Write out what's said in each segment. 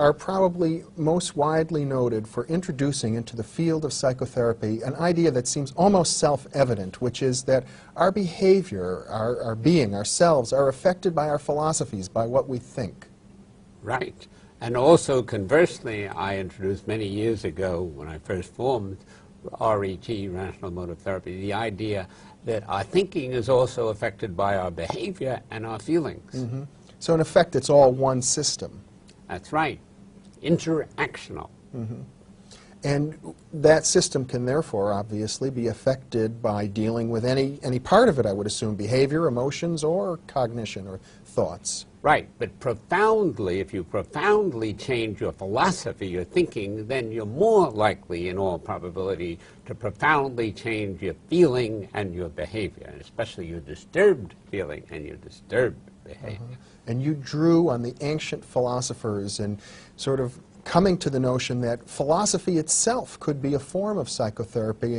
are probably most widely noted for introducing into the field of psychotherapy an idea that seems almost self-evident, which is that our behavior, our being, ourselves, are affected by our philosophies, by what we think. Right. And also, conversely, I introduced many years ago, when I first formed RET, Rational Emotive Therapy, the idea that our thinking is also affected by our behavior and our feelings. Mm-hmm. So in effect, it's all one system. That's right. Interactional. Mm-hmm. And that system can therefore obviously be affected by dealing with any part of it, I would assume, behavior, emotions, or cognition or thoughts. Right, but profoundly, if you profoundly change your philosophy, your thinking, then you're more likely, in all probability, to profoundly change your feeling and your behavior, and especially your disturbed feeling and your disturbed behavior. And you drew on the ancient philosophers and sort of coming to the notion that philosophy itself could be a form of psychotherapy.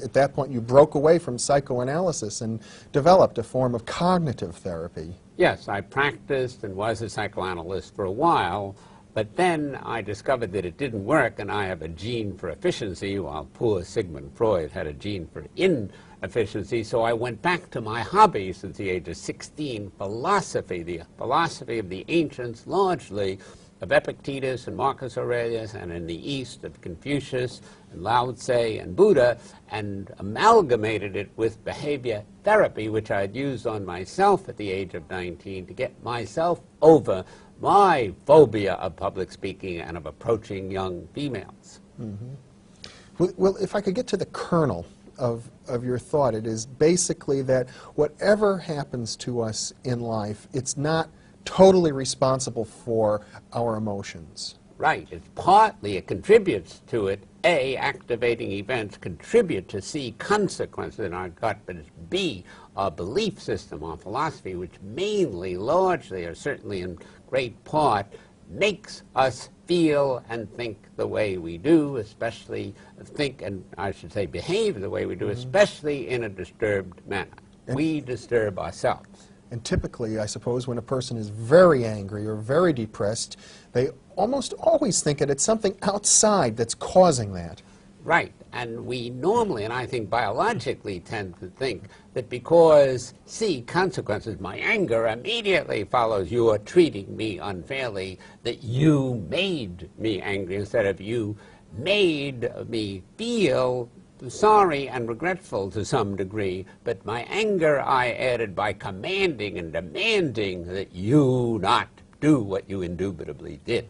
At that point, you broke away from psychoanalysis and developed a form of cognitive therapy. Yes, I practiced and was a psychoanalyst for a while, but then I discovered that it didn't work, and I have a gene for efficiency, while poor Sigmund Freud had a gene for inefficiency, so I went back to my hobby since the age of 16, philosophy, the philosophy of the ancients, largely of Epictetus and Marcus Aurelius, and in the East of Confucius and Lao Tse and Buddha, and amalgamated it with behavior therapy, which I had used on myself at the age of 19 to get myself over my phobia of public speaking and of approaching young females. Mm-hmm. Well, if I could get to the kernel of your thought, it is basically that whatever happens to us in life, it's not totally responsible for our emotions. Right. It's partly, it contributes to it. A, activating events contribute to C, consequences in our gut, but it's B, our belief system, our philosophy, which mainly, largely, or certainly in great part, makes us feel and think the way we do, especially think and, I should say, behave the way we do, especially in a disturbed manner. We disturb ourselves. And typically, I suppose, when a person is very angry or very depressed, they almost always think that it's something outside that's causing that. Right. And we normally, and I think biologically, tend to think that because, see, consequences, my anger immediately follows you are treating me unfairly, that you made me angry instead of you made me feel sorry and regretful to some degree, but my anger I added by commanding and demanding that you not do what you indubitably did.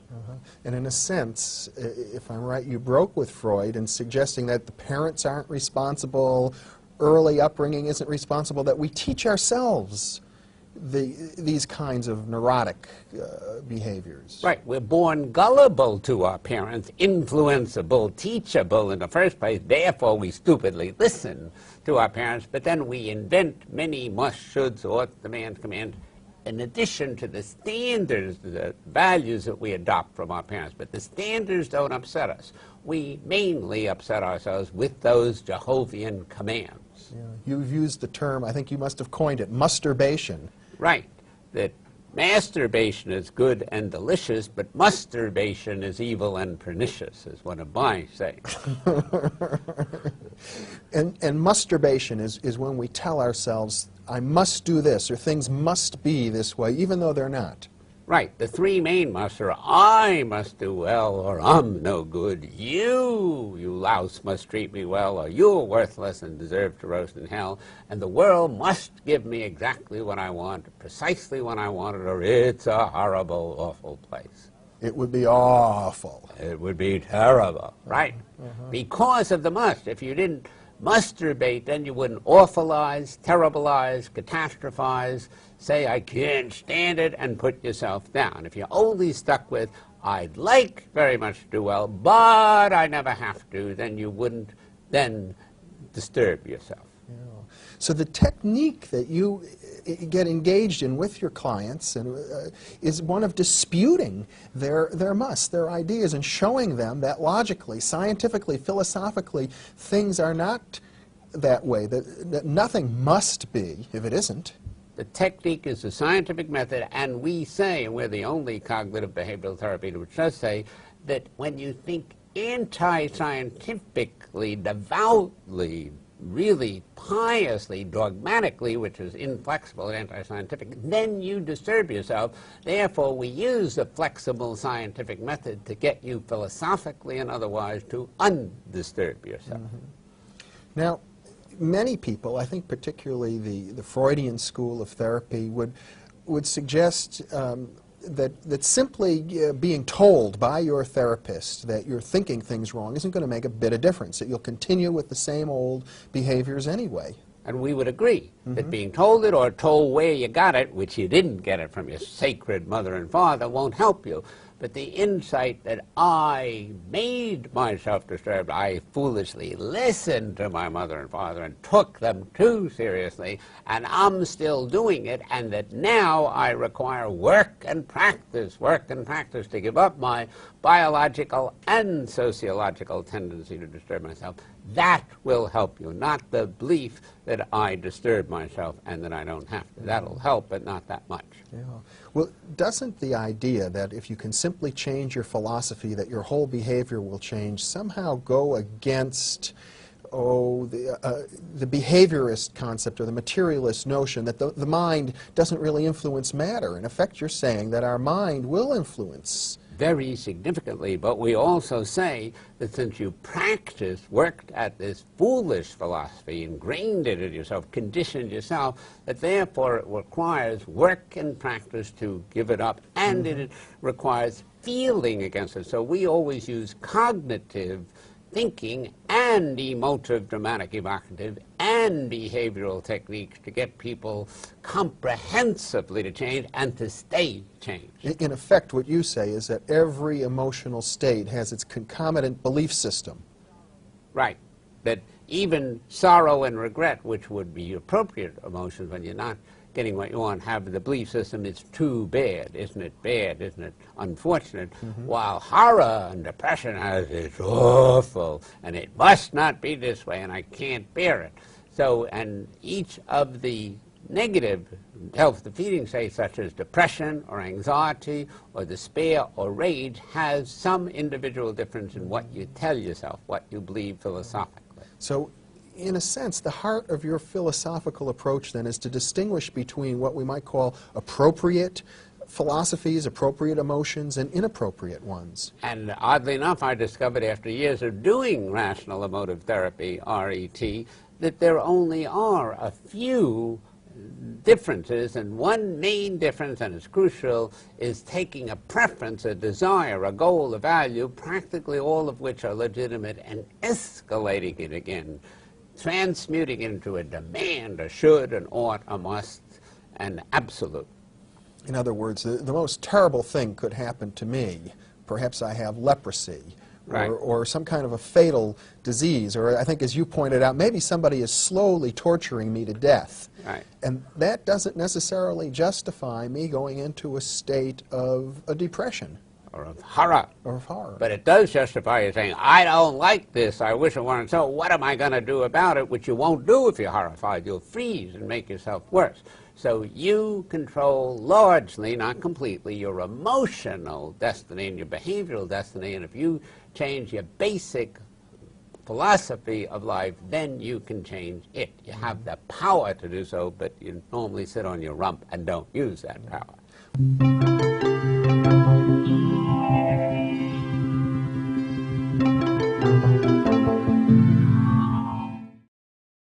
And in a sense, if I'm right, you broke with Freud in suggesting that the parents aren't responsible, early upbringing isn't responsible, that we teach ourselves these kinds of neurotic behaviors. Right. We're born gullible to our parents, influenceable, teachable in the first place. Therefore, we stupidly listen to our parents, but then we invent many must, shoulds, oughts, demands, commands, in addition to the standards, the values that we adopt from our parents. But the standards don't upset us. We mainly upset ourselves with those Jehovian commands. Yeah. You've used the term, I think you must have coined it, masturbation. Right. That masturbation is good and delicious, but masturbation is evil and pernicious, is one of my sayings. And masturbation is when we tell ourselves, I must do this, or things must be this way, even though they're not. Right. The three main musts are I must do well, or I'm no good. You louse, must treat me well, or you're worthless and deserve to roast in hell. And the world must give me exactly what I want, precisely when I want it, or it's a horrible, awful place. It would be awful. It would be terrible. Right. Because of the must. If you didn't masturbate, then you wouldn't awfulize, terribilize, catastrophize, say, I can't stand it, and put yourself down. If you're only stuck with, I'd like very much to do well, but I never have to, then you wouldn't then disturb yourself. Yeah. So the technique that you get engaged in with your clients is one of disputing their musts, their ideas, and showing them that logically, scientifically, philosophically, things are not that way, that nothing must be if it isn't. The technique is the scientific method, and we say, and we're the only cognitive behavioral therapy which does say, that when you think anti-scientifically, devoutly, really piously, dogmatically, which is inflexible and anti-scientific, then you disturb yourself. Therefore, we use the flexible scientific method to get you philosophically and otherwise to undisturb yourself. Now, many people, I think particularly the Freudian school of therapy, would suggest that simply being told by your therapist that you're thinking things wrong isn't going to make a bit of difference, that you'll continue with the same old behaviors anyway. And we would agree that being told it or told where you got it, which you didn't get it from your sacred mother and father, won't help you. But the insight that I made myself disturbed, I foolishly listened to my mother and father and took them too seriously, and I'm still doing it, and that now I require work and practice to give up my biological and sociological tendency to disturb myself. That will help you, not the belief that I disturb myself and that I don't have to. That'll help, but not that much. Yeah. Well, doesn't the idea that if you can simply change your philosophy, that your whole behavior will change, somehow go against the behaviorist concept or the materialist notion that the mind doesn't really influence matter? In effect, you're saying that our mind will influence very significantly, but we also say that since you worked at this foolish philosophy, ingrained it in yourself, conditioned yourself, that therefore it requires work and practice to give it up, and it requires feeling against it. So we always use cognitive thinking and emotive, dramatic, evocative, and behavioral techniques to get people comprehensively to change and to stay changed. In effect, what you say is that every emotional state has its concomitant belief system. Right. That even sorrow and regret, which would be appropriate emotions when you're not getting what you want, have the belief system, it's too bad, isn't it unfortunate, while horror and depression has it's awful, and it must not be this way, and I can't bear it. So, and each of the negative self-defeating states, such as depression or anxiety or despair or rage, has some individual difference in what you tell yourself, what you believe philosophically. So, in a sense, the heart of your philosophical approach then is to distinguish between what we might call appropriate philosophies, appropriate emotions, and inappropriate ones. And oddly enough, I discovered after years of doing rational emotive therapy, RET, that there only are a few differences, and one main difference, and it's crucial, is taking a preference, a desire, a goal, a value, practically all of which are legitimate, and escalating it again, transmuting it into a demand, a should, an ought, a must, an absolute. In other words, the most terrible thing could happen to me. Perhaps I have leprosy, right, or some kind of a fatal disease, or I think, as you pointed out, maybe somebody is slowly torturing me to death. Right. And that doesn't necessarily justify me going into a state of a depression. Or of horror. Or of horror. But it does justify you saying, I don't like this, I wish it weren't so, what am I going to do about it? Which you won't do if you're horrified. You'll freeze and make yourself worse. So you control largely, not completely, your emotional destiny and your behavioral destiny, and if you change your basic philosophy of life, then you can change it. You have the power to do so, but you normally sit on your rump and don't use that power.